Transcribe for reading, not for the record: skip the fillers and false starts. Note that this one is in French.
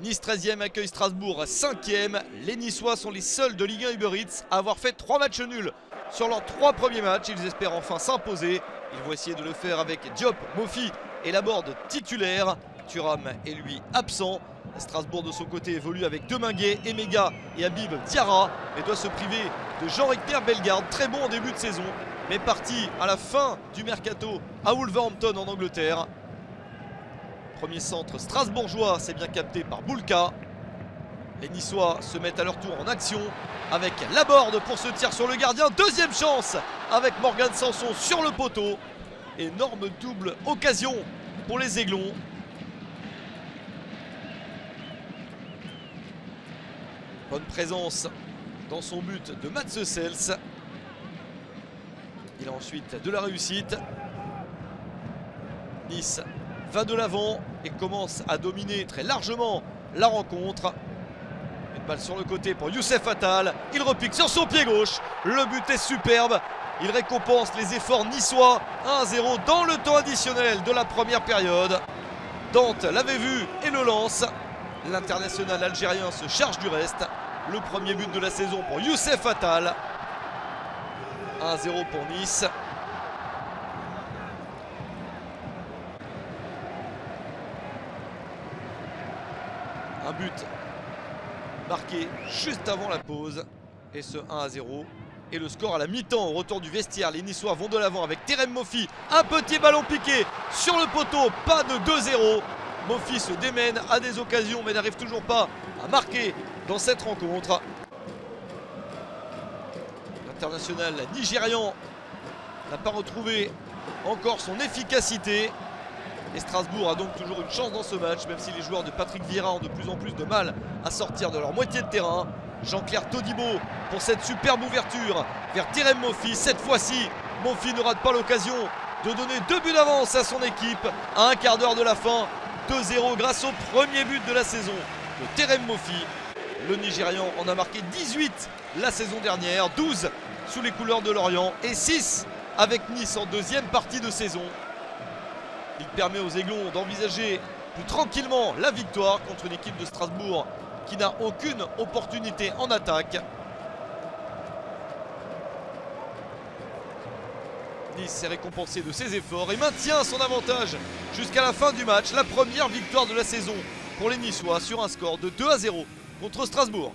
Nice 13e accueille Strasbourg 5e. Les Niçois sont les seuls de Ligue 1 Uber Eats à avoir fait 3 matchs nuls sur leurs 3 premiers matchs. Ils espèrent enfin s'imposer. Ils vont essayer de le faire avec Diop, Mofi et Laborde titulaire. Thuram est lui absent. Strasbourg de son côté évolue avec Deminguet, Emega et Habib Diarra, mais doit se priver de Jean-Richter Bellegarde, très bon en début de saison, mais parti à la fin du mercato à Wolverhampton en Angleterre. Premier centre strasbourgeois, c'est bien capté par Boulka. Les Niçois se mettent à leur tour en action avec Laborde pour ce tir sur le gardien. Deuxième chance avec Morgan Sanson sur le poteau. Énorme double occasion pour les Aiglons. Bonne présence dans son but de Mats Hussels. Il a ensuite de la réussite. Nice va de l'avant et commence à dominer très largement la rencontre. Une balle sur le côté pour Youssef Attal. Il repique sur son pied gauche. Le but est superbe. Il récompense les efforts niçois. 1-0 dans le temps additionnel de la première période. Dante l'avait vu et le lance. L'international algérien se charge du reste. Le premier but de la saison pour Youssef Attal. 1-0 pour Nice. Un but marqué juste avant la pause. Et ce 1-0. Et le score à la mi-temps au retour du vestiaire. Les Niçois vont de l'avant avec Terem Mofi. Un petit ballon piqué sur le poteau. Pas de 2-0. Mofi se démène à des occasions mais n'arrive toujours pas à marquer dans cette rencontre. L'international nigérian n'a pas retrouvé encore son efficacité. Et Strasbourg a donc toujours une chance dans ce match, même si les joueurs de Patrick Vieira ont de plus en plus de mal à sortir de leur moitié de terrain. Jean-Claire Todibo pour cette superbe ouverture vers Terem Mofi. Cette fois-ci, Mofi ne rate pas l'occasion de donner 2 buts d'avance à son équipe à un quart d'heure de la fin. 2-0 grâce au premier but de la saison de Terem Mofi. Le Nigérian en a marqué 18 la saison dernière, 12 sous les couleurs de Lorient et 6 avec Nice en deuxième partie de saison. Il permet aux Aiglons d'envisager plus tranquillement la victoire contre une équipe de Strasbourg qui n'a aucune opportunité en attaque. Nice s'est récompensé de ses efforts et maintient son avantage jusqu'à la fin du match. La première victoire de la saison pour les Niçois sur un score de 2-0 contre Strasbourg.